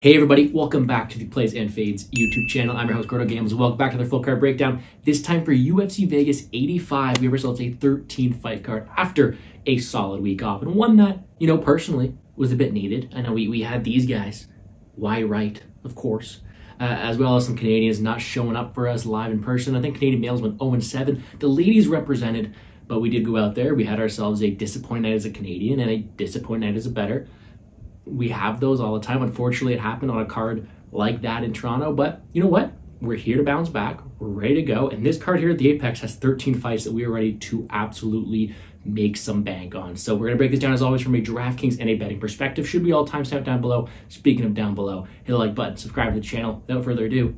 Hey everybody, welcome back to the Plays and Fades YouTube channel. I'm your host, GORDO Gambles. Welcome back to the full card breakdown. This time for UFC Vegas 85, we have ourselves a 13 fight card after a solid week off, and one that, personally was a bit needed. I know we had these guys, Wright, of course, as well as some Canadians not showing up for us live in person. I think Canadian males went 0-7. The ladies represented, but we did go out there. We had ourselves a disappointed night as a Canadian and a disappointed night as a bettor. We have those all the time. Unfortunately, it happened on a card like that in Toronto, but you know what? We're here to bounce back. We're ready to go. And this card here at the Apex has 13 fights that we are ready to absolutely make some bank on. So we're going to break this down as always from a DraftKings and a betting perspective. Should be all timestamped down below. Speaking of down below, hit the like button, subscribe to the channel. Without further ado,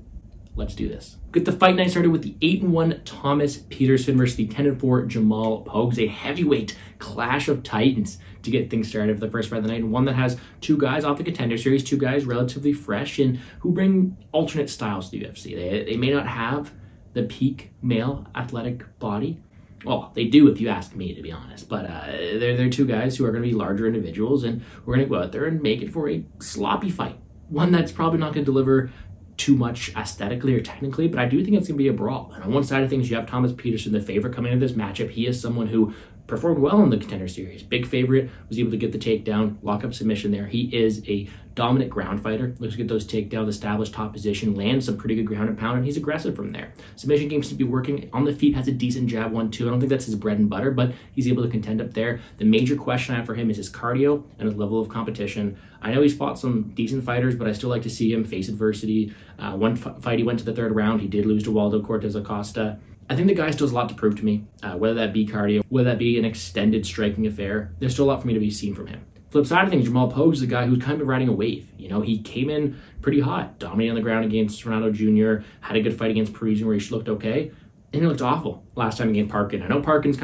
let's do this. Get the fight night started with the 8-1 Thomas Petersen versus the 10-4 Jamal Pogues, a heavyweight clash of titans to get things started for the first fight of the night, and one that has two guys off the Contender Series, two guys relatively fresh and who bring alternate styles to the UFC. They may not have the peak male athletic body. Well, they do if you ask me, to be honest, but they're two guys who are going to be larger individuals, and we're going to go out there and make it for a sloppy fight. One that's probably not going to deliver too much aesthetically or technically, but I do think it's going to be a brawl. And on one side of things, you have Thomas Petersen, the favorite coming into this matchup. He is someone who performed well in the Contender Series. Big favorite, was able to get the takedown, lock up submission there. He is a dominant ground fighter. Looks to get those takedowns, establish top position, lands some pretty good ground and pound, and he's aggressive from there. Submission game seems to be working. On the feet, has a decent jab one too. I don't think that's his bread and butter, but he's able to contend up there. The major question I have for him is his cardio and his level of competition. I know he's fought some decent fighters, but I still like to see him face adversity. One fight, he went to the third round. He did lose to Waldo Cortez Acosta. I think the guy still has a lot to prove to me, whether that be cardio, whether that be an extended striking affair. There's still a lot for me to be seen from him. Flip side of things, Jamal Pogues is a guy who's kind of riding a wave. He came in pretty hot, dominating on the ground against Ronaldo Jr., had a good fight against Parisian where he looked okay, and he looked awful last time against Parkin. I know Parkin's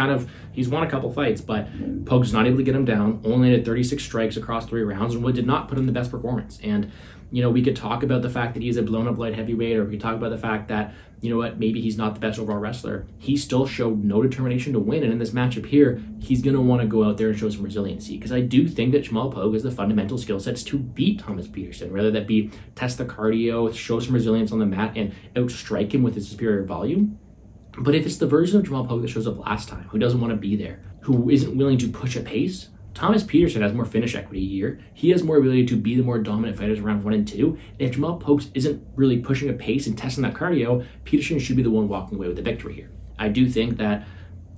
he's won a couple fights, but Pogues was not able to get him down, only landed 36 strikes across 3 rounds, and did not put in the best performance. And we could talk about the fact that he's a blown-up light heavyweight, or we could talk about the fact that, maybe he's not the best overall wrestler. He still showed no determination to win, and in this matchup here, he's going to want to go out there and show some resiliency, because I do think that Jamal Pogues has the fundamental skill sets to beat Thomas Petersen, whether that be test the cardio, show some resilience on the mat, and outstrike him with his superior volume. But if it's the version of Jamal Pogues that shows up last time, who doesn't want to be there, who isn't willing to push a pace, Thomas Petersen has more finish equity here. He has more ability to be the more dominant fighters around 1 and 2. And if Jamal Pogues isn't really pushing a pace and testing that cardio, Petersen should be the one walking away with the victory here. I do think that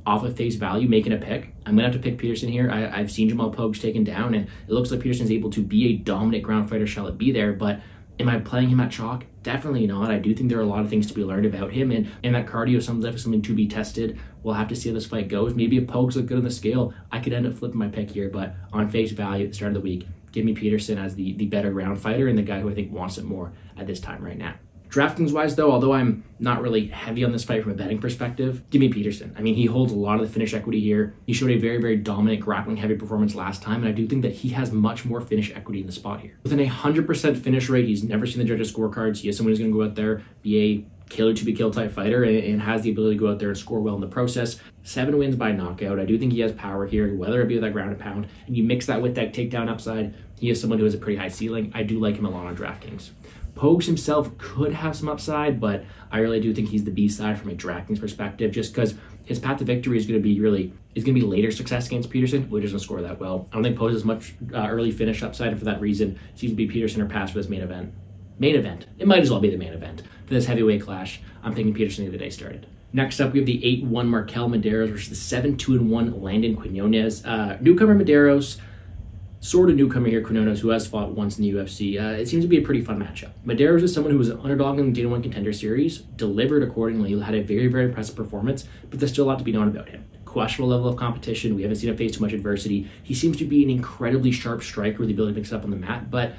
off of face value, making a pick, I'm going to have to pick Petersen here. I've seen Jamal Pogues taken down, and it looks like Petersen's able to be a dominant ground fighter. Shall it be there? But am I playing him at chalk? Definitely not. I do think there are a lot of things to be learned about him, and that cardio is something to be tested. We'll have to see how this fight goes. Maybe if Pogues look good on the scale, I could end up flipping my pick here, but on face value at the start of the week, give me Petersen as the better ground fighter and the guy who I think wants it more at this time right now. DraftKings-wise, though, although I'm not really heavy on this fight from a betting perspective, give me Petersen. I mean, he holds a lot of the finish equity here. He showed a very, very dominant grappling-heavy performance last time, and I do think that he has much more finish equity in the spot here. With an 100% finish rate, he's never seen the judges' scorecards. He is someone who's going to go out there, be a killer-to-be-killed type fighter, and has the ability to go out there and score well in the process. 7 wins by knockout. I do think he has power here, whether it be with that ground and pound, and you mix that with that takedown upside, he is someone who has a pretty high ceiling. I do like him a lot on DraftKings. Pogues himself could have some upside, but I really do think he's the B-side from a DraftKings perspective, just because his path to victory is going to be later success against Petersen, who doesn't score that well. I don't think Pogues has much early finish upside, and for that reason, it seems to be Petersen or pass for this main event. It might as well be the main event for this heavyweight clash. I'm thinking Petersen to get the day started. Next up, we have the 8-1 Markel Mederos versus the 7-2-1 Landon Quinones. Newcomer Mederos, sort of newcomer here, Quinones, who has fought once in the UFC. It seems to be a pretty fun matchup. Mederos is someone who was an underdog in the Day 1 Contender Series, delivered accordingly, had a very, very impressive performance, but there's still a lot to be known about him. Questionable level of competition. We haven't seen him face too much adversity. He seems to be an incredibly sharp striker with the ability to mix it up on the mat, but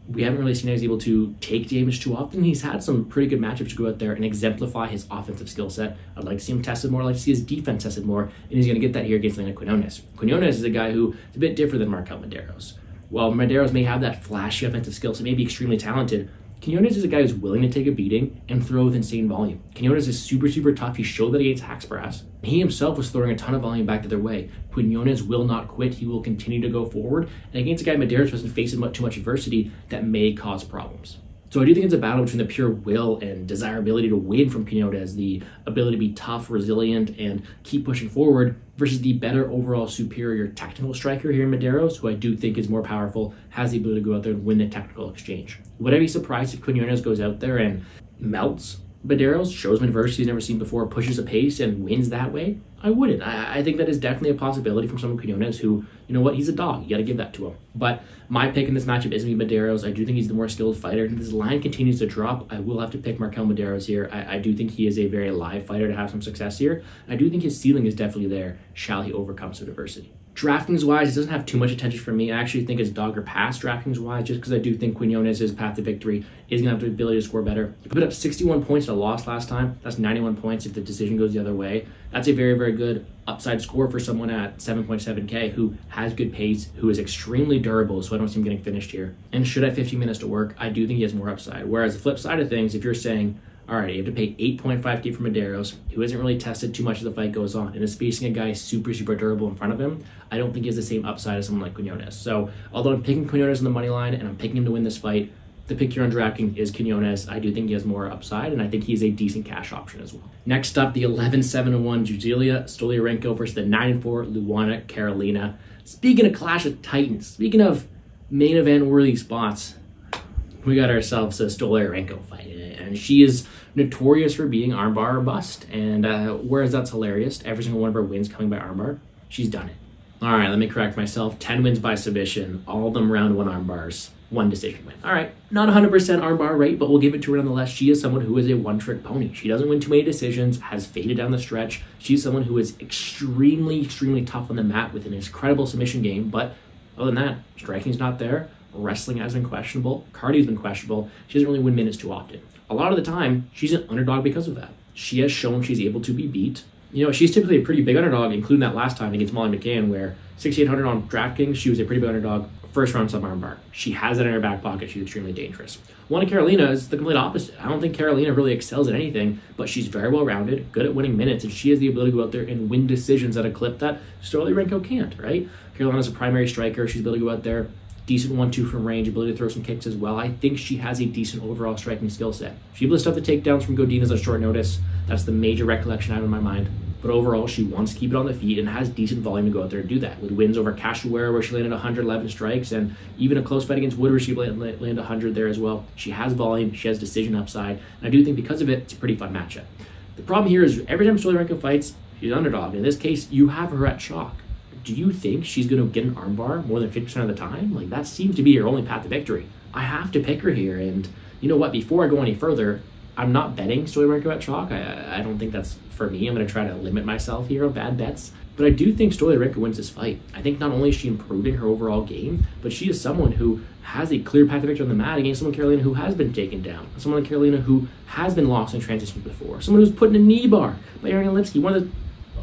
we haven't really seen him able to take damage too often. He's had some pretty good matchups to go out there and exemplify his offensive skill set. I'd like to see him tested more. I'd like to see his defense tested more, and he's going to get that here against Landon Quinones. Quinones is a guy who is a bit different than Markel Mederos. While Mederos may have that flashy offensive skill set, may be extremely talented, Quinones is a guy who's willing to take a beating and throw with insane volume. Quinones is super, super tough. He showed that against Haxparas. He himself was throwing a ton of volume back the other way. Quinones will not quit. He will continue to go forward. And against a guy Mederos doesn't face too much adversity, that may cause problems. So I do think it's a battle between the pure will and desirability to win from Quinones, the ability to be tough, resilient, and keep pushing forward, versus the better overall superior technical striker here in Mederos, who I do think is more powerful, has the ability to go out there and win the technical exchange. Would I be surprised if Quinones goes out there and melts Mederos, shows him adversity he's never seen before, pushes a pace, and wins that way? I wouldn't. I think that is definitely a possibility from someone Quinones who, you know what, he's a dog. You got to give that to him. But my pick in this matchup is going to be Mederos. I do think he's the more skilled fighter. And if this line continues to drop, I will have to pick Markel Mederos here. I do think he is a very live fighter to have some success here. I do think his ceiling is definitely there, shall he overcome some adversity. DraftKings-wise, it doesn't have too much attention for me. I actually think it's dog or pass DraftKings-wise, just because I do think Quinones' path to victory is going to have the ability to score better. He put up 61 points in a loss last time. That's 91 points if the decision goes the other way. That's a very, very good upside score for someone at 7.7K who has good pace, who is extremely durable, so I don't see him getting finished here. And should have 15 minutes to work, I do think he has more upside. Whereas the flip side of things, if you're saying, all right, you have to pay 8.5K for Mederos, who hasn't really tested too much as the fight goes on, and is facing a guy super, super durable in front of him, I don't think he has the same upside as someone like Quinones. So, although I'm picking Quinones on the money line, and I'm picking him to win this fight, the pick here on DraftKings is Quinones. I do think he has more upside, and I think he's a decent cash option as well. Next up, the 11-7-1 Juzelia Stoliarenko versus the 9-4 Luana Carolina. Speaking of Clash of Titans, speaking of main event worthy spots, we got ourselves a Stoliarenko fight, and she is notorious for being armbar or bust. And whereas that's hilarious, every single one of her wins coming by armbar, she's done it. All right, let me correct myself. 10 wins by submission, all of them round one armbars, one decision win. All right, not 100% armbar rate, but we'll give it to her nonetheless. She is someone who is a one-trick pony. She doesn't win too many decisions, has faded down the stretch. She's someone who is extremely, extremely tough on the mat with an incredible submission game, but other than that, striking's not there. Wrestling has been questionable. Cardio's been questionable. She doesn't really win minutes too often. A lot of the time, she's an underdog because of that. She has shown she's able to be beat. You know, she's typically a pretty big underdog, including that last time against Molly McCann, where 6,800 on DraftKings, she was a pretty big underdog. First round sub armbar. She has that in her back pocket. She's extremely dangerous. One of Carolina is the complete opposite. I don't think Carolina really excels at anything, but she's very well rounded, good at winning minutes, and she has the ability to go out there and win decisions at a clip that Stoliarenko can't, right? Carolina's a primary striker. She's able to go out there, decent 1-2 from range, ability to throw some kicks as well. I think she has a decent overall striking skill set. She's able to stuff the takedowns from Godinez on short notice. That's the major recollection I have in my mind. But overall, she wants to keep it on the feet and has decent volume to go out there and do that. With wins over Cachoeira, where she landed 111 strikes, and even a close fight against Wood, where she landed 100 there as well. She has volume, she has decision upside, and I do think because of it, it's a pretty fun matchup. The problem here is every time Stoliarenko fights, she's an underdog. In this case, you have her at chalk. Do you think she's going to get an armbar more than 50% of the time? Like, that seems to be her only path to victory. I have to pick her here, and you know what? Before I go any further, I'm not betting Stoliarenko at chalk. I don't think that's for me. I'm going to try to limit myself here on bad bets. But I do think Stoliarenko wins this fight. I think not only is she improving her overall game, but she is someone who has a clear path to victory on the mat against someone Carolina who has been taken down. Someone like Carolina who has been lost in transition before. Someone who's put in a knee bar by Ariane Lipsky, one of the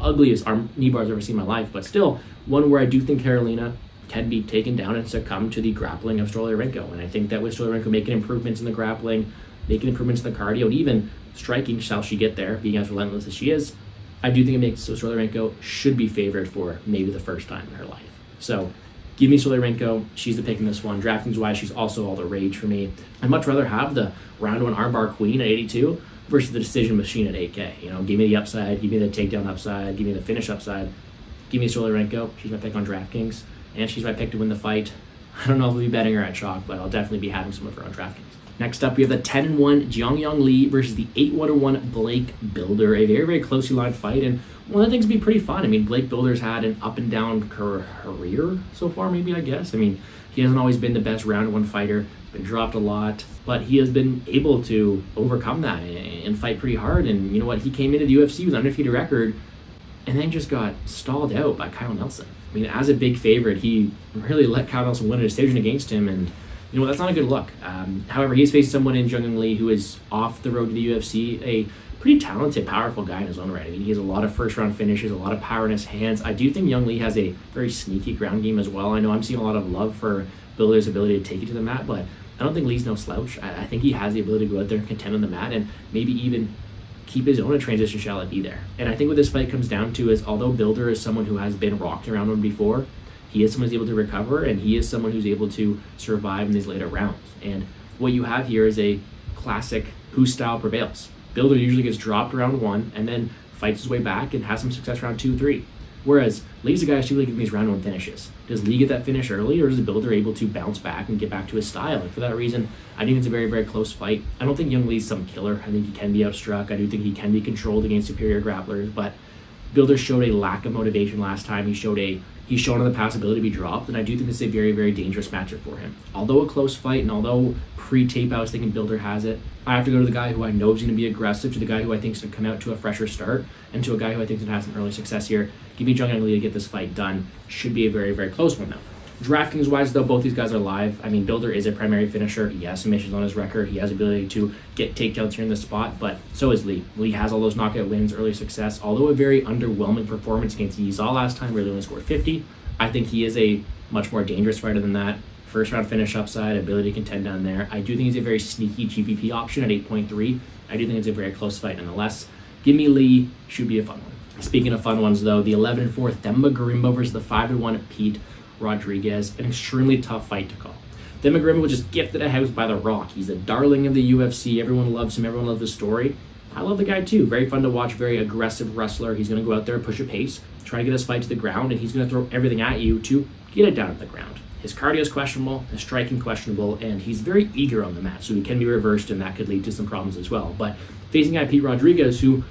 ugliest knee bars I've ever seen in my life, but still one where I do think Carolina can be taken down and succumb to the grappling of Stoliarenko. And I think that with Stoliarenko making improvements in the grappling, making improvements in the cardio, and even striking, shall she get there, being as relentless as she is, I do think it makes so Stoliarenko should be favored for maybe the first time in her life. So give me Stoliarenko. She's the pick in this one. DraftKings-wise, she's also all the rage for me. I'd much rather have the round one armbar queen at 82 versus the decision machine at 8K. You know, give me the upside, give me the takedown upside, give me the finish upside. Give me Stoliarenko. She's my pick on DraftKings, and she's my pick to win the fight. I don't know if I'll be betting her at chalk, but I'll definitely be having some of her on DraftKings. Next up, we have the 10-1 Jiangyong Lee versus the 8-1 Blake Bilder. A very, very closely lined fight, and one of the things would be pretty fun. I mean, Blake Bilder's had an up-and-down career so far, maybe, I guess. I mean, he hasn't always been the best round one fighter. He's been dropped a lot, but he has been able to overcome that and fight pretty hard. And you know what? He came into the UFC with an undefeated record and then just got stalled out by Kyle Nelson. I mean, as a big favorite, he really let Kyle Nelson win a decision against him, and you know, that's not a good look. However, he's facing someone in Jiangyong Lee who is off the road to the UFC, a pretty talented, powerful guy in his own right. I mean, he has a lot of first-round finishes, a lot of power in his hands. I do think Young Lee has a very sneaky ground game as well. I know I'm seeing a lot of love for Bilder's ability to take it to the mat, but I don't think Lee's no slouch. I think he has the ability to go out there and contend on the mat and maybe even keep his own transition shall it be there. And I think what this fight comes down to is, although Bilder is someone who has been rocked around him before, he is someone who's able to recover, and he is someone who's able to survive in these later rounds. And what you have here is a classic whose style prevails. Bilder usually gets dropped round 1 and then fights his way back and has some success round 2, 3. Whereas Lee's a guy who's typically giving these round 1 finishes. Does Lee get that finish early, or is Bilder able to bounce back and get back to his style? And for that reason, I think it's a very, very close fight. I don't think young Lee's some killer. I think he can be outstruck. I do think he can be controlled against superior grapplers, but Bilder showed a lack of motivation last time. He's shown in the past ability to be dropped, and I do think this is a very, very dangerous matchup for him. Although a close fight, and although pre-tape I was thinking Bilder has it, I have to go to the guy who I know is going to be aggressive, to the guy who I think is going to come out to a fresher start, and to a guy who I think is going to have some early success here. Give me Jung Lee to get this fight done. Should be a very, very close one, though. DraftKings-wise, though, both these guys are live. I mean, Bilder is a primary finisher. He has submissions on his record. He has the ability to get takedowns here in this spot, but so is Lee. Lee has all those knockout wins, early success, although a very underwhelming performance against Yizal last time, where he only scored 50. I think he is a much more dangerous fighter than that. First round finish upside, ability to contend down there. I do think he's a very sneaky GPP option at 8.3. I do think it's a very close fight nonetheless. Give me Lee, should be a fun one. Speaking of fun ones though, the 11-4 Themba Gorimbo versus the 5-1 Pete Rodriguez, an extremely tough fight to call. Themba Gorimbo was just gifted a house by The Rock. He's a darling of the UFC. Everyone loves him. Everyone loves his story. I love the guy too. Very fun to watch, very aggressive wrestler. He's going to go out there, push a pace, try to get his fight to the ground, and he's going to throw everything at you to get it down to the ground. His cardio is questionable, his striking questionable, and he's very eager on the mat, so he can be reversed, and that could lead to some problems as well. But facing guy Pete Rodriguez, who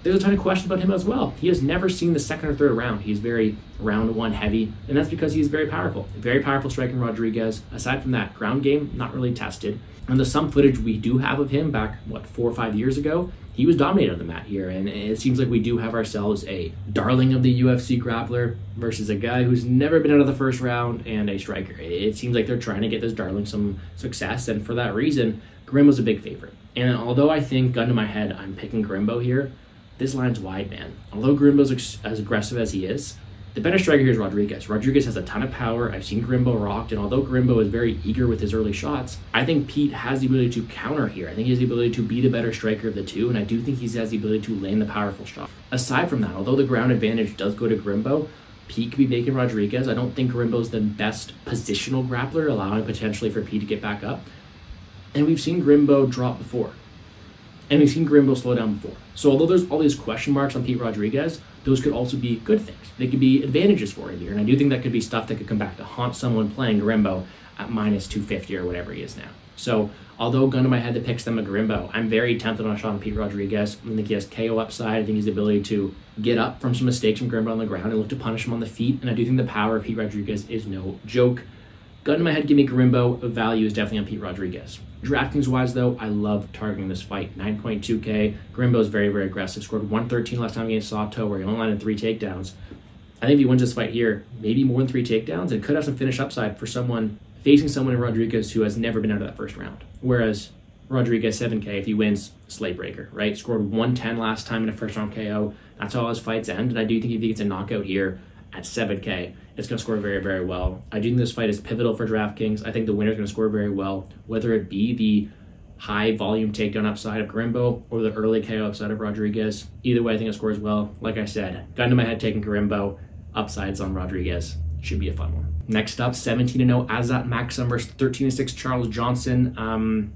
there's a ton of questions about him as well. He has never seen the second or third round. He's very round 1 heavy, and that's because he's very powerful. Very powerful striking Rodriguez. Aside from that, ground game, not really tested. And the some footage we do have of him back, 4 or 5 years ago, he was dominating on the mat here, and it seems like we do have ourselves a darling of the UFC grappler versus a guy who's never been out of the first round and a striker. It seems like they're trying to get this darling some success, and for that reason, Gorimbo's a big favorite. And although I think, gun to my head, I'm picking Gorimbo here, this line's wide, man. Although Gorimbo's as aggressive as he is, the better striker here is Rodriguez. Rodriguez has a ton of power. I've seen Gorimbo rocked, and although Gorimbo is very eager with his early shots, I think Pete has the ability to counter here. I think he has the ability to be the better striker of the two, and I do think he has the ability to land the powerful shot. Aside from that, although the ground advantage does go to Gorimbo, Pete could be making Rodriguez. I don't think Gorimbo's the best positional grappler, allowing potentially for Pete to get back up. And we've seen Gorimbo drop before. And we've seen Gorimbo slow down before. So although there's all these question marks on Pete Rodriguez, those could also be good things. They could be advantages for him here. And I do think that could be stuff that could come back to haunt someone playing Gorimbo at minus 250 or whatever he is now. So although gun to my head that picks them a Gorimbo, I'm very tempted on a shot on Pete Rodriguez. I think he has KO upside. I think he's the ability to get up from some mistakes from Gorimbo on the ground and look to punish him on the feet. And I do think the power of Pete Rodriguez is no joke. Gun to my head, give me Gorimbo. Value is definitely on Pete Rodriguez. DraftKings-wise, though, I love targeting this fight. 9.2K. Gorimbo is very, very aggressive. Scored 113 last time against Sato, where he only landed 3 takedowns. I think if he wins this fight here, maybe more than 3 takedowns, and could have some finish upside for someone facing someone in Rodriguez who has never been out of that first round. Whereas Rodriguez, 7K, if he wins, slate breaker, right? Scored 110 last time in a first round KO. That's how his fights end, and I do think if he gets a knockout here at 7K, it's going to score very, very well. I do think this fight is pivotal for DraftKings. I think the winner's going to score very well, whether it be the high volume takedown upside of Gorimbo or the early KO upside of Rodriguez. Either way, I think it scores well. Like I said, gun to my head taking Gorimbo, upsides on Rodriguez. Should be a fun one. Next up, 17-0 Azat Maksum versus 13-6 Charles Johnson.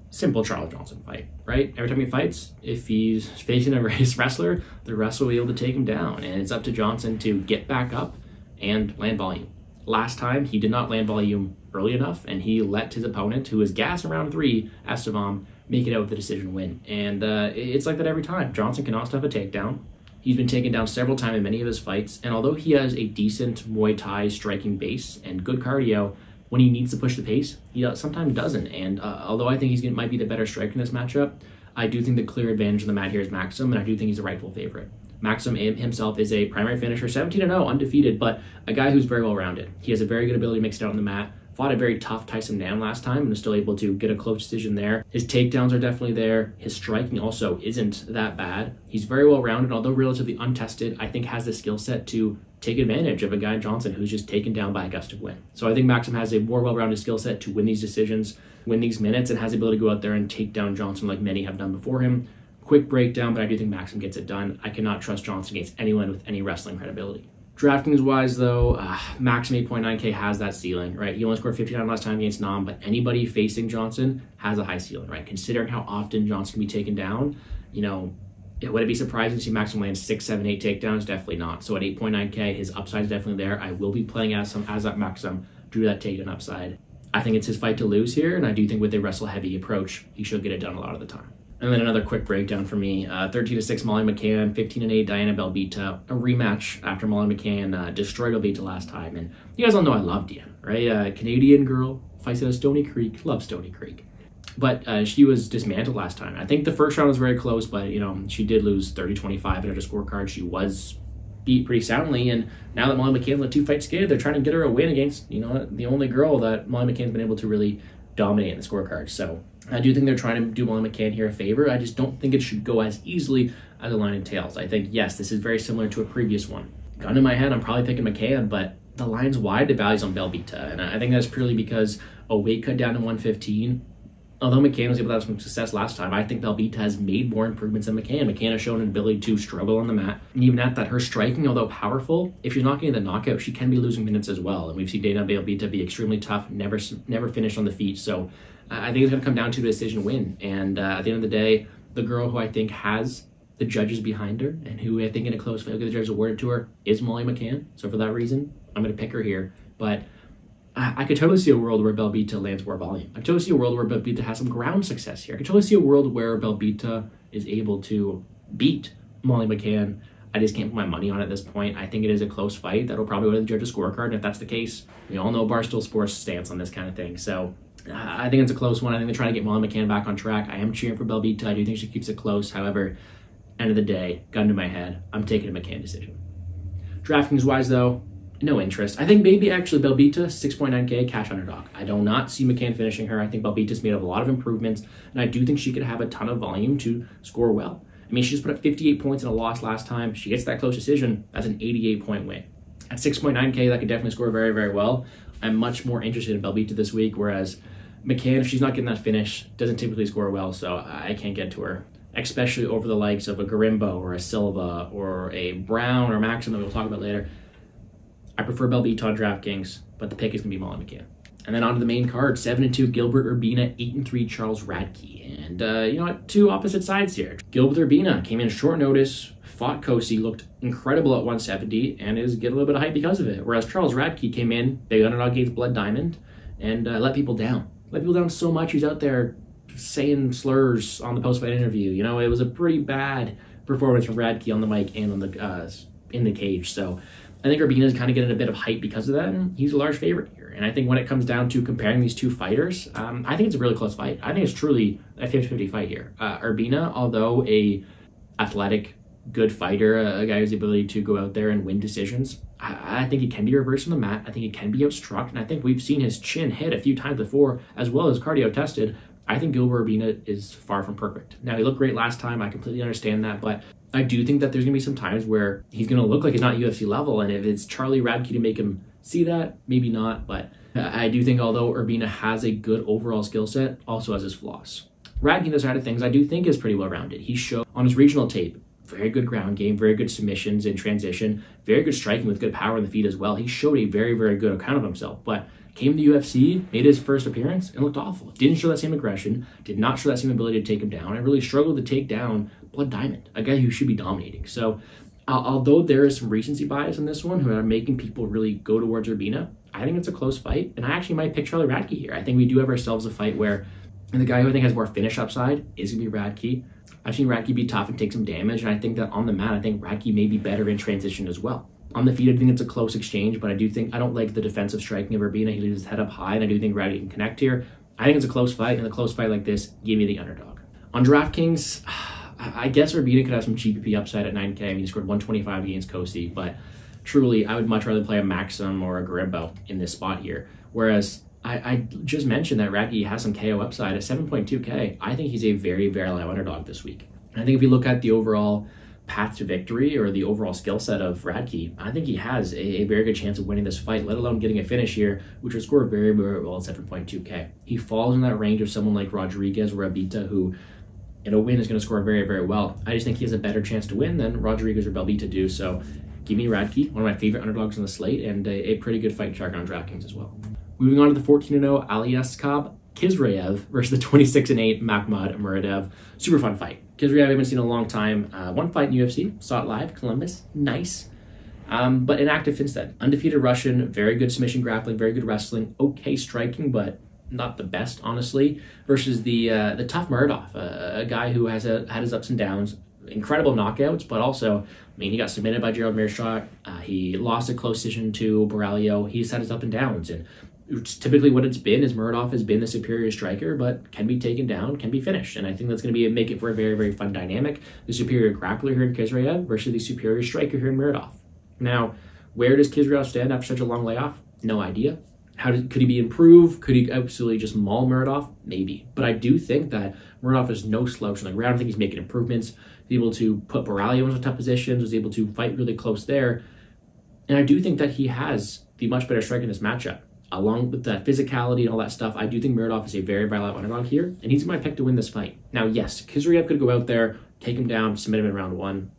Simple Charles Johnson fight, right? Every time he fights, if he's facing a race wrestler, the wrestler will be able to take him down, and it's up to Johnson to get back up and land volume. Last time, he did not land volume early enough, and he let his opponent, who was gassed in round 3, Estevam, make it out with a decision win. And it's like that every time. Johnson cannot stuff a takedown. He's been taken down several times in many of his fights, and although he has a decent Muay Thai striking base and good cardio, when he needs to push the pace, he sometimes doesn't. And although I think he might be the better striker in this matchup, I do think the clear advantage on the mat here is Maksum, and I do think he's a rightful favorite. Maksum himself is a primary finisher, 17-0, undefeated, but a guy who's very well-rounded. He has a very good ability to mix it out on the mat. Fought a very tough Tyson Nam last time and was still able to get a close decision there. His takedowns are definitely there. His striking also isn't that bad. He's very well-rounded, although relatively untested. I think has the skill set to take advantage of a guy Johnson who's just taken down by a gust of wind. So I think Maksum has a more well-rounded skill set to win these decisions, win these minutes, and has the ability to go out there and take down Johnson like many have done before him. Quick breakdown, but I do think Maksum gets it done. I cannot trust Johnson against anyone with any wrestling credibility. DraftKings-wise, though, Maksum 8.9K has that ceiling, right? He only scored 59 last time against Nam, but anybody facing Johnson has a high ceiling, right? Considering how often Johnson can be taken down, you know, would it be surprising to see Maksum land 6, 7, 8 takedowns? Definitely not. So at 8.9K, his upside is definitely there. I will be playing as that Maksum due to that takedown upside. I think it's his fight to lose here, and I do think with a wrestle-heavy approach, he should get it done a lot of the time. And then another quick breakdown for me. 13-6 Molly McCann, 15-8 Diana Belbita. A rematch after Molly McCann destroyed Belbita last time. And you guys all know I love Diana, right? Canadian girl, fights out of Stony Creek. Love Stony Creek. But she was dismantled last time. I think the first round was very close, but, you know, she did lose 30-25 in her scorecard. She was beat pretty soundly. And now that Molly McCann's let 2 fights skid, they're trying to get her a win against, you know, the only girl that Molly McCann's been able to really dominate in the scorecard. So I do think they're trying to do Molly McCann here a favor. I just don't think it should go as easily as the line entails. I think, yes, this is very similar to a previous one. Gun in my head, I'm probably picking McCann, but the line's wide, the value's on Belbita. And I think that's purely because a weight cut down to 115. Although McCann was able to have some success last time, I think Belbita has made more improvements than McCann. McCann has shown an ability to struggle on the mat. And even at that, her striking, although powerful, if she's not getting the knockout, she can be losing minutes as well. And we've seen Dana Belbita be extremely tough, never finish on the feet. So I think it's going to come down to a decision win. And at the end of the day, the girl who I think has the judges behind her and who I think in a close fight will get the judges awarded to her is Molly McCann. So for that reason, I'm going to pick her here. But I could totally see a world where Belbita lands more volume. I could totally see a world where Belbita has some ground success here. I could totally see a world where Belbita is able to beat Molly McCann. I just can't put my money on it at this point. I think it is a close fight. That'll probably go to the judges' scorecard. And if that's the case, we all know Barstool Sports' stance on this kind of thing. So I think it's a close one. I think they're trying to get Molly McCann back on track. I am cheering for Belbita. I do think she keeps it close. However, end of the day, gun to my head, I'm taking a McCann decision. DraftKings-wise, though, no interest. I think maybe actually Belbita, 6.9K, cash underdog. I do not see McCann finishing her. I think Belbita's made a lot of improvements, and I do think she could have a ton of volume to score well. I mean, she just put up 58 points in a loss last time. She gets that close decision. That's an 88-point win. At 6.9K, that could definitely score very, very well. I'm much more interested in Belbita this week, whereas McCann, if she's not getting that finish, doesn't typically score well, so I can't get to her, especially over the likes of a Gorimbo or a Silva or a Brown or Maksum that we'll talk about later. I prefer Belbita on DraftKings, but the pick is going to be Molly McCann. And then on to the main card, 7-2 Gilbert Urbina, 8-3 Charles Radtke. And you know what? Two opposite sides here. Gilbert Urbina came in short notice, fought Kosi, looked incredible at 170, and is getting a little bit of hype because of it. Whereas Charles Radtke came in, big underdog against Blood Diamond, and let people down. Let people down so much. He's out there saying slurs on the post-fight interview. You know, it was a pretty bad performance from Radtke on the mic and on the in the cage. So I think Urbina is kind of getting a bit of hype because of that, and he's a large favorite here. And I think when it comes down to comparing these two fighters, I think it's a really close fight. I think it's truly a 50-50 fight here. Urbina, although a athletic, good fighter, a guy who has the ability to go out there and win decisions, I think he can be reversed on the mat. I think he can be outstruck, and I think we've seen his chin hit a few times before, as well as cardio tested. I think Gilbert Urbina is far from perfect. Now, he looked great last time. I completely understand that, but I do think that there's going to be some times where he's going to look like he's not UFC level, and if it's Charlie Radtke to make him see that, maybe not, but I do think although Urbina has a good overall skill set, also has his flaws. Radtke, on the side of things, I do think is pretty well-rounded. He showed on his regional tape very good ground game, very good submissions in transition, very good striking with good power in the feet as well. He showed a very, very good account of himself, but came to the UFC, made his first appearance, and looked awful. Didn't show that same aggression, did not show that same ability to take him down, and really struggled to take down Blood Diamond, a guy who should be dominating. So although there is some recency bias in this one, who are making people really go towards Urbina, I think it's a close fight, and I actually might pick Charlie Radtke here. I think we do have ourselves a fight where the guy who I think has more finish upside is going to be Radtke. I've seen Radtke be tough and take some damage, and I think that on the mat, I think Radtke may be better in transition as well. On the feet, I think it's a close exchange, but I don't like the defensive striking of Urbina. He leaves his head up high, and I do think Radtke can connect here. I think it's a close fight, and a close fight like this, give me the underdog. On DraftKings, I guess Urbina could have some GPP upside at 9K. I mean, he scored 125 against Kosi, but truly, I would much rather play a Maksum or a Gorimbo in this spot here. Whereas I just mentioned that Radtke has some KO upside at 7.2K. I think he's a very, very low underdog this week. And I think if you look at the overall path to victory or the overall skill set of Radtke, I think he has a very good chance of winning this fight, let alone getting a finish here, which would score very, very well at 7.2K. He falls in that range of someone like Rodriguez or Belbita, who in a win is going to score very, very well. I just think he has a better chance to win than Rodriguez or Belbita do. So give me Radtke, one of my favorite underdogs on the slate, and a pretty good fight target on DraftKings as well. Moving on to the 14-0 Aliaskov Khizriev versus the 26-8 Makhmud Muradov. Super fun fight. Khizriev I haven't seen in a long time. One fight in UFC, saw it live, Columbus, nice. But inactive since then. Undefeated Russian, very good submission grappling, very good wrestling, okay striking, but not the best, honestly. Versus the tough Muradov, a guy who has had his ups and downs, incredible knockouts, but also, I mean, he got submitted by Gerald Mearshot. He lost a close decision to Borralho. He's had his ups and downs, and typically what it's been is Muradov has been the superior striker, but can be taken down, can be finished. And I think that's going to make it for a very, very fun dynamic. The superior grappler here in Khizriev versus the superior striker here in Muradov. Now, where does Khizriev stand after such a long layoff? No idea. Could he be improved? Could he absolutely just maul Muradov? Maybe. But I do think that Muradov is no slouch on the ground. I think he's making improvements. He's able to put Borralho in some tough positions, was able to fight really close there. And I do think that he has the much better strike in this matchup. Along with that physicality and all that stuff, I do think Muradov is a very violent underdog here, and he's my pick to win this fight. Now, yes, Khizriev could go out there, take him down, submit him in round one.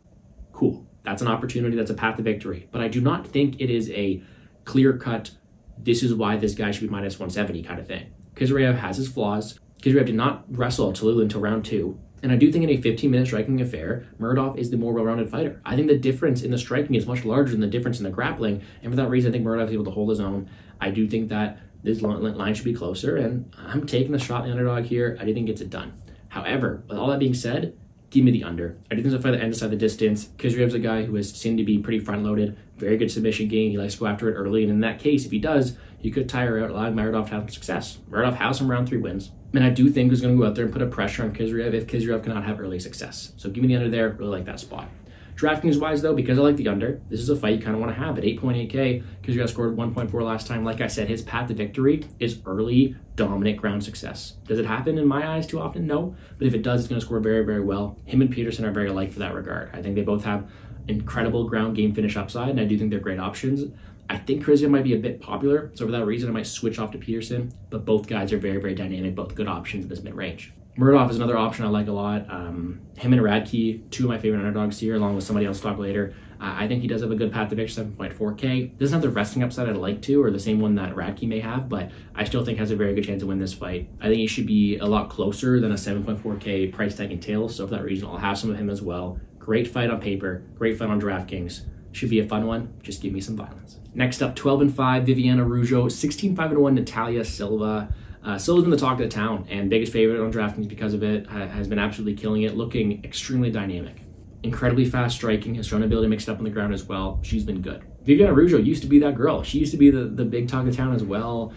Cool. That's an opportunity. That's a path to victory. But I do not think it is a clear-cut, this is why this guy should be minus 170 kind of thing. Khizriev has his flaws. Khizriev did not wrestle Tallulah until round 2. And I do think in a 15-minute striking affair, Muradov is the more well-rounded fighter. I think the difference in the striking is much larger than the difference in the grappling. And for that reason, I think Muradov is able to hold his own. I do think that this line should be closer, and I'm taking the shot in the underdog here. I do think gets it done. However, with all that being said, give me the under. I do think it's a fight that ends inside the distance. Khizriev's a guy who has seemed to be pretty front-loaded, very good submission game. He likes to go after it early, and in that case, if he does, he could tire out, allowing Muradov to have some success. Muradov has some round 3 wins, and I do think he's going to go out there and put a pressure on Khizriev if Khizriev cannot have early success. So give me the under there. Really like that spot. DraftKings-wise, though, because I like the under, this is a fight you kind of want to have at 8.8K. Khizriev scored 1.4 last time. Like I said, his path to victory is early, dominant ground success. Does it happen in my eyes too often? No. But if it does, it's going to score very, very well. Him and Petersen are very alike for that regard. I think they both have incredible ground game finish upside, and I do think they're great options. I think Khizriev might be a bit popular, so for that reason, I might switch off to Petersen. But both guys are very, very dynamic, both good options in this mid-range. Muradov is another option I like a lot. Him and Radtke, 2 of my favorite underdogs here, along with somebody else talk later. I think he does have a good path to victory, 7.4K. Doesn't have the wrestling upside I'd like to, or the same one that Radtke may have, but I still think has a very good chance to win this fight. I think he should be a lot closer than a 7.4K price tag entails, so for that reason, I'll have some of him as well. Great fight on paper, great fight on DraftKings. Should be a fun one. Just give me some violence. Next up, 12-5, Viviane Araujo, 16-5-1, Natalia Silva. Silva's been the talk of the town and biggest favorite on DraftKings because of it. Has been absolutely killing it, looking extremely dynamic. Incredibly fast striking, has shown ability to mix it up on the ground as well. She's been good. Viviane Araujo used to be that girl. She used to be the big talk of the town as well.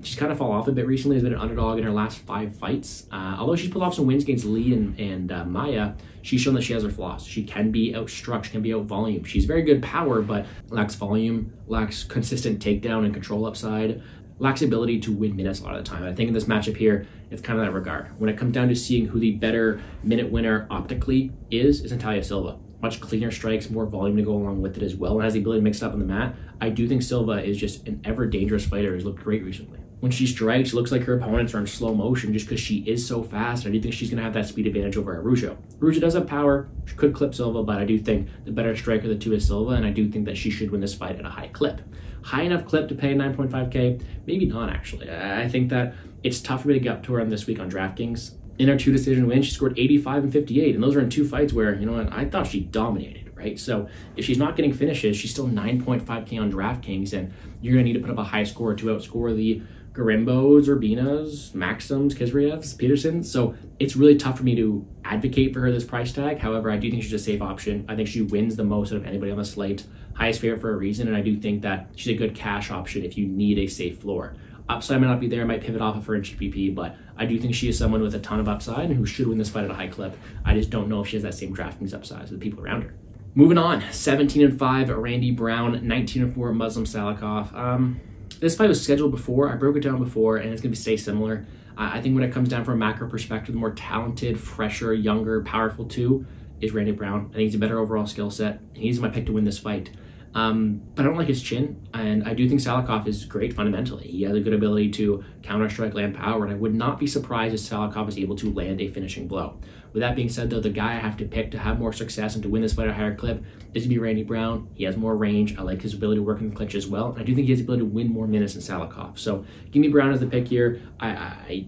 She's kind of fallen off a bit recently, has been an underdog in her last 5 fights. Although she's pulled off some wins against Lee and Maya, she's shown that she has her flaws. She can be outstruck, she can be out volume. She's very good power, but lacks volume, lacks consistent takedown and control upside, lacks ability to win minutes a lot of the time. I think in this matchup here, it's kind of that regard. When it comes down to seeing who the better minute winner optically is Natalia Silva. Much cleaner strikes, more volume to go along with it as well, and has the ability to mix it up on the mat. I do think Silva is just an ever dangerous fighter. He's looked great recently. When she strikes, it looks like her opponents are in slow motion just because she is so fast. I do think she's going to have that speed advantage over Araujo. Araujo does have power. She could clip Silva, but I do think the better striker of the two is Silva, and I do think that she should win this fight at a high clip. High enough clip to pay 9.5K? Maybe not, actually. I think that it's tough for me to get up to her this week on DraftKings. In her 2 decision wins, she scored 85 and 58, and those are in 2 fights where, you know what, I thought she dominated, right? So if she's not getting finishes, she's still 9.5K on DraftKings, and you're going to need to put up a high score to outscore the Gorimbos, Urbinas, Maksums, Khizrievs, Petersen. So it's really tough for me to advocate for her this price tag. However, I do think she's a safe option. I think she wins the most out of anybody on the slate. Highest favorite for a reason, and I do think that she's a good cash option if you need a safe floor. Upside might not be there, might pivot off of her in GPP, but I do think she is someone with a ton of upside and who should win this fight at a high clip. I just don't know if she has that same DraftKings upside as the people around her. Moving on, 17-5, Randy Brown, 19-4, Muslim Salikhov. This fight was scheduled before. I broke it down before, and it's going to stay similar. I think when it comes down from a macro perspective, the more talented, fresher, younger, powerful two is Randy Brown. I think he's a better overall skill set. He's my pick to win this fight. But I don't like his chin, and I do think Salikhov is great fundamentally. He has a good ability to counter-strike, land power, and I would not be surprised if Salikhov is able to land a finishing blow. With that being said, though, the guy I have to pick to have more success and to win this fight at a higher clip is to be Randy Brown. He has more range. I like his ability to work in the clinch as well, and I do think he has the ability to win more minutes than Salikhov. So give me Brown as the pick here. I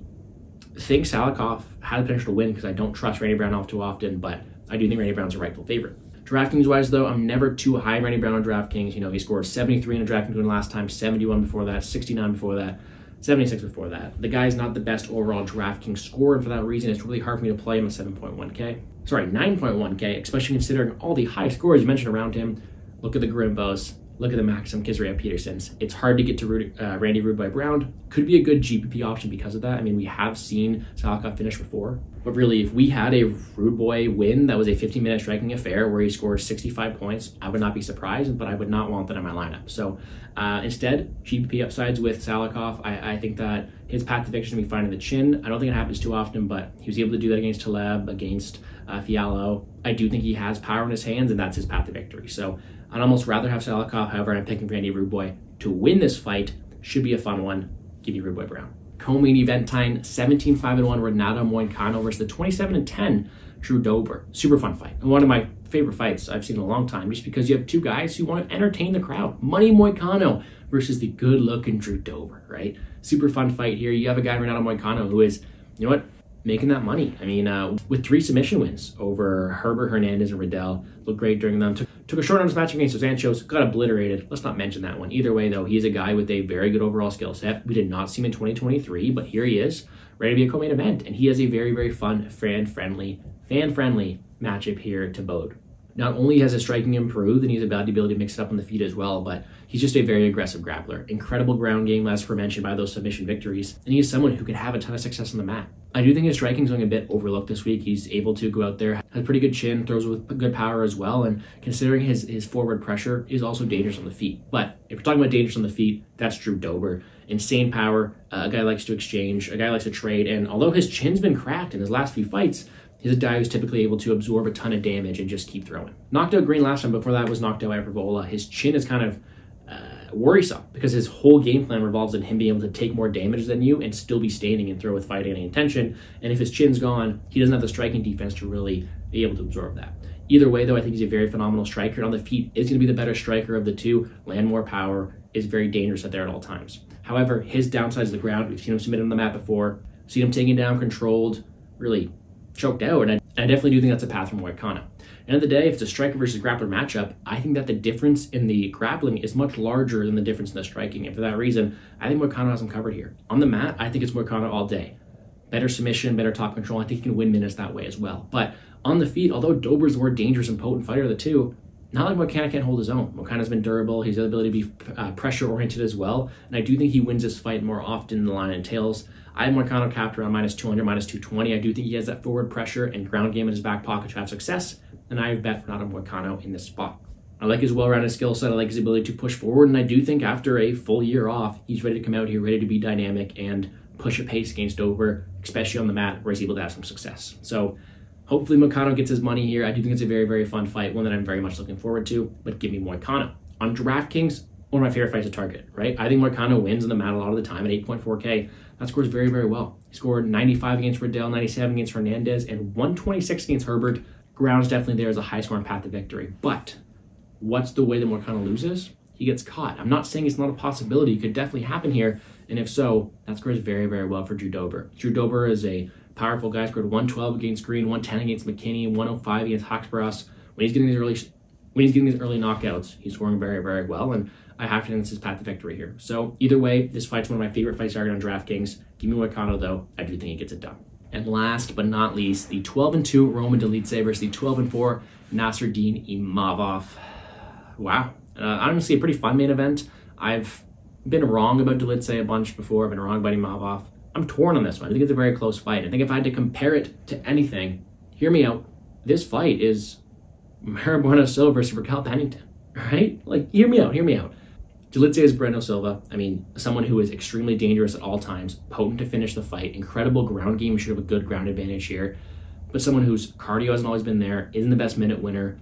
think Salikhov had the potential to win because I don't trust Randy Brown off too often, but I do think Randy Brown's a rightful favorite. DraftKings-wise, though, I'm never too high on Randy Brown on DraftKings. You know, he scored 73 in a DraftKings win last time, 71 before that, 69 before that, 76 before that. The guy's not the best overall DraftKings scorer, and for that reason, it's really hard for me to play him at 7.1K. Sorry, 9.1K, especially considering all the high scores you mentioned around him. Look at the Gorimbos. Look at the Maksum, Khizriev, Petersens. It's hard to get to Randy Rude by Brown. Could be a good GPP option because of that. I mean, we have seen Salikhov finish before. But really, if we had a Rude Boy win that was a 15-minute striking affair where he scored 65 points, I would not be surprised, but I would not want that in my lineup. So instead, GPP upsides with Salikhov. I think that his path to victory is going to be finding the chin. I don't think it happens too often, but he was able to do that against Taleb, against Fiallo. I do think he has power in his hands, and that's his path to victory. So I'd almost rather have Salikhov. However, I'm picking Randy Rude Boy to win this fight. Should be a fun one. Give me Rude Boy Brown. Co-main event time, 17-5-1 Renato Moicano versus the 27-10 Drew Dober. Super fun fight. And one of my favorite fights I've seen in a long time, just because you have two guys who want to entertain the crowd. Money Moicano versus the good-looking Drew Dober, right? Super fun fight here. You have a guy, Renato Moicano, who is, you know what, making that money. I mean, with 3 submission wins over Herbert, Hernandez, and Riddell. Looked great during them. Took a short notice match against Dos Anjos, got obliterated. Let's not mention that one. Either way, though, he's a guy with a very good overall skill set. We did not see him in 2023, but here he is, ready to be a co-main event. And he has a very, very fun, fan-friendly matchup here to Bode. Not only has his striking improved, and he's about the ability to mix it up on the feet as well, but he's just a very aggressive grappler. Incredible ground game, as aforementioned by those submission victories. And he's someone who could have a ton of success on the mat. I do think his striking is going a bit overlooked this week. He's able to go out there, has a pretty good chin, throws with good power as well, and considering his forward pressure, is also dangerous on the feet. But if we're talking about dangerous on the feet, that's Drew Dober. Insane power, a guy likes to exchange, a guy likes to trade, and although his chin's been cracked in his last few fights, he's a guy who's typically able to absorb a ton of damage and just keep throwing. Knocked out Green last time, before that was knocked out by Pervola. His chin is kind of worrisome because his whole game plan revolves on him being able to take more damage than you and still be standing and throw with fighting any intention. And if his chin's gone, he doesn't have the striking defense to really be able to absorb that. Either way, though, I think he's a very phenomenal striker. On the feet, is going to be the better striker of the two. Land more power, is very dangerous out there at all times. However, his downside is the ground. We've seen him submit on the mat before, seen him taken down, controlled, really choked out, and I definitely do think that's a path from Moicano. End of the day, if it's a striker versus grappler matchup, I think that the difference in the grappling is much larger than the difference in the striking, and for that reason, I think Moicano has him covered here. On the mat, I think it's Moicano all day. Better submission, better top control. I think he can win minutes that way as well. But on the feet, although Dober's the more dangerous and potent fighter of the two, not like Moicano can't hold his own. Moicano's been durable. He's the ability to be pressure-oriented as well, and I do think he wins this fight more often than the line entails. I have Moicano capped around -200, -220. I do think he has that forward pressure and ground game in his back pocket to have success, and I have bet Renato Moicano in this spot. I like his well-rounded skill set. I like his ability to push forward, and I do think after a full year off, he's ready to come out here, ready to be dynamic and push a pace against Dober, especially on the mat where he's able to have some success. So hopefully Moicano gets his money here. I do think it's a very, very fun fight, one that I'm very much looking forward to, but give me Moicano. On DraftKings, one of my favorite fights to target, right? I think Moicano wins on the mat a lot of the time at 8.4K. That scores very, very well. He scored 95 against Riddell, 97 against Hernandez, and 126 against Herbert. Ground's definitely there as a high-scoring path to victory. But what's the way that Moicano loses? He gets caught. I'm not saying it's not a possibility. It could definitely happen here, and if so, that scores very, very well for Drew Dober. Drew Dober is a powerful guy. Scored 112 against Green, 110 against McKinney, 105 against Hawksbross. When he's getting these early knockouts, he's scoring very, very well, and I have to think this is path to victory here. So either way, this fight's one of my favorite fights targeted on DraftKings. Give me Moicano, though. I do think he gets it done. And last but not least, the 12-2 Roman Dolidze versus the 12-4 Nasruddin Imavov. Wow. Honestly, a pretty fun main event. I've been wrong about Dolidze a bunch before. I've been wrong about Imavov. I'm torn on this one. I think it's a very close fight. I think if I had to compare it to anything, hear me out, this fight is Maribuana Silva versus Raquel Pennington, right? Like, hear me out. Dolidze is Breno Silva. I mean, someone who is extremely dangerous at all times, potent to finish the fight, incredible ground game. We should have a good ground advantage here. but someone whose cardio hasn't always been there, isn't the best minute winner,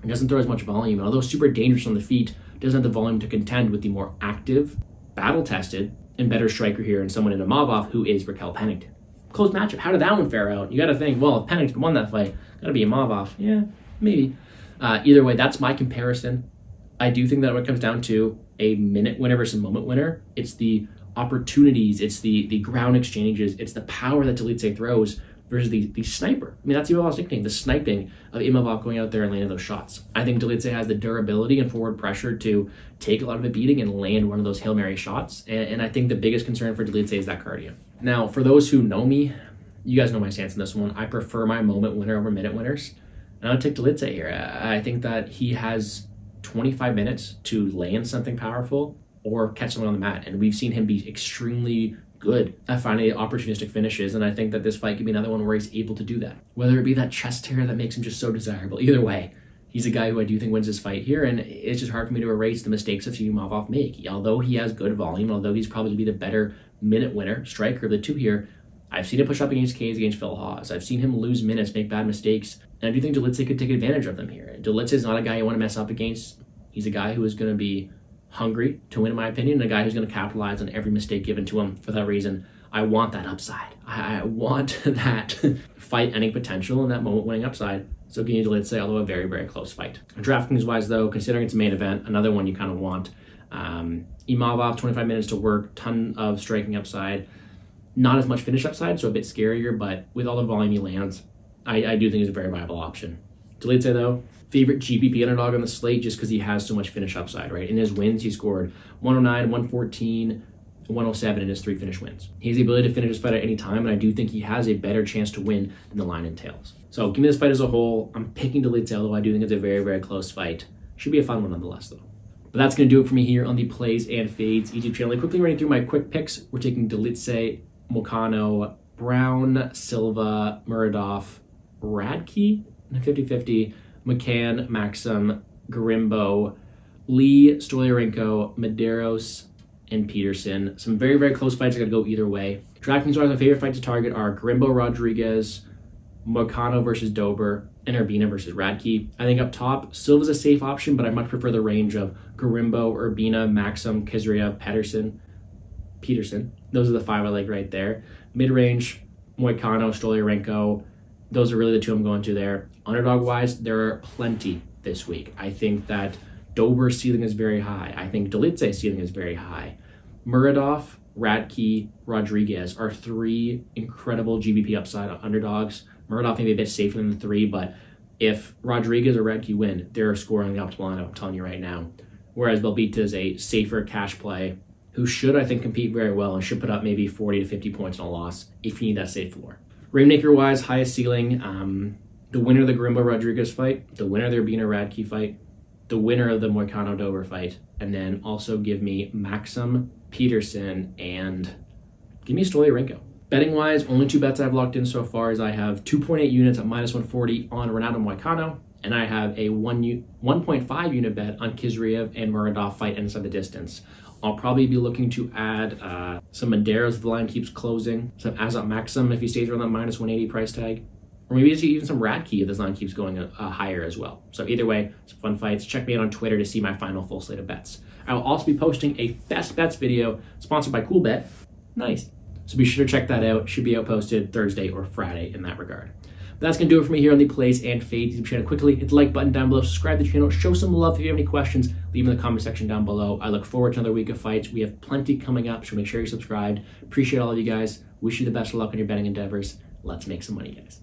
and doesn't throw as much volume. And although super dangerous on the feet, doesn't have the volume to contend with the more active, battle-tested, and better striker here, and someone in Imavov who is Raquel Pennington. Close matchup. How did that one fare out? You got to think, well, if Pennington won that fight, got to be Imavov. Yeah, maybe. Either way, that's my comparison. I do think that when it comes down to a minute winner versus moment winner, it's the opportunities, it's the ground exchanges, it's the power that Dolidze throws versus the sniper. I mean, that's Imavov's nickname, the sniping of Imavov going out there and landing those shots. I think Dolidze has the durability and forward pressure to take a lot of a beating and land one of those Hail Mary shots. And I think the biggest concern for Dolidze is that cardio. Now, for those who know me, you guys know my stance on this one. I prefer my moment winner over minute winners. And I'll take Dolidze here. I think that he has 25 minutes to land something powerful or catch someone on the mat. And we've seen him be extremely good at finding opportunistic finishes. And I think that this fight could be another one where he's able to do that. Whether it be that chest tear that makes him just so desirable. Either way, he's a guy who I do think wins this fight here. And it's just hard for me to erase the mistakes I've seen Imavov make. Although he has good volume, although he's probably be the better minute winner, striker of the two here, I've seen him push up against Canes, against Phil Hawes. I've seen him lose minutes, make bad mistakes. And I do think Dolidze could take advantage of them here. Dolidze is not a guy you want to mess up against. He's a guy who is going to be hungry to win, in my opinion, and a guy who's going to capitalize on every mistake given to him. For that reason, I want that upside. I want that fight-ending potential and that moment-winning upside. So give me Dolidze, although a very, very close fight. DraftKings-wise, though, considering it's a main event, another one you kind of want. Imavov, 25 minutes to work, ton of striking upside. Not as much finish upside, so a bit scarier, but with all the volume he lands, I do think it's a very viable option. Dolidze, though, favorite GPP underdog on the slate just because he has so much finish upside, right? In his wins, he scored 109, 114, 107 in his 3 finish wins. He has the ability to finish his fight at any time, and I do think he has a better chance to win than the line entails. So give me this fight as a whole. I'm picking Dolidze, although I do think it's a very, very close fight. Should be a fun one nonetheless, though. But that's going to do it for me here on the Plays and Fades YouTube channel. Quickly running through my quick picks. We're taking Dolidze, Moicano, Brown, Silva, Muradov, Radtke, 50-50, McCann, Maksum, Gorimbo, Lee, Stoliarenko, Mederos, and Petersen. Some very, very close fights. I gotta go either way. DraftKings-wise, my favorite fight to target are Gorimbo, Rodriguez, Moicano versus Dober, and Urbina versus Radtke. I think up top, Silva's a safe option, but I much prefer the range of Gorimbo, Urbina, Maksum, Khizriev, Petersen. Those are the 5 I like right there. Mid-range, Moicano, Stoliarenko. Those are really the 2 I'm going to there. Underdog-wise, there are plenty this week. I think that Dober's ceiling is very high. I think Dolidze's ceiling is very high. Muradov, Radtke, Rodriguez are 3 incredible GBP upside underdogs. Muradov may be a bit safer than the 3, but if Rodriguez or Radtke win, they're scoring the optimal lineup, I'm telling you right now. Whereas Belbita is a safer cash play who should, I think, compete very well and should put up maybe 40 to 50 points on a loss if you need that safe floor. Reignmaker-wise, highest ceiling, the winner of the Gorimbo-Rodriguez fight, the winner of the Urbina-Radtke fight, the winner of the Moicano-Dober fight, and then also give me Maksum, Petersen, and give me Stoliarenko. Betting-wise, only 2 bets I've locked in so far is I have 2.8 units at -140 on Renato Moicano, and I have a 1.5 unit bet on Khizriev and Muradov fight inside the distance. I'll probably be looking to add some Mederos if the line keeps closing, some Azot Maksum if he stays around that -180 price tag, or maybe even some Radtke if this line keeps going higher as well. So either way, some fun fights. Check me out on Twitter to see my final full slate of bets. I will also be posting a best bets video sponsored by CoolBet. Nice. So be sure to check that out. It should be out posted Thursday or Friday in that regard. But that's going to do it for me here on the Plays and Fades YouTube channel. Quickly, hit the like button down below, subscribe to the channel, show some love. If you have any questions, leave them in the comment section down below. I look forward to another week of fights. We have plenty coming up, so make sure you're subscribed. Appreciate all of you guys. Wish you the best of luck on your betting endeavors. Let's make some money, guys.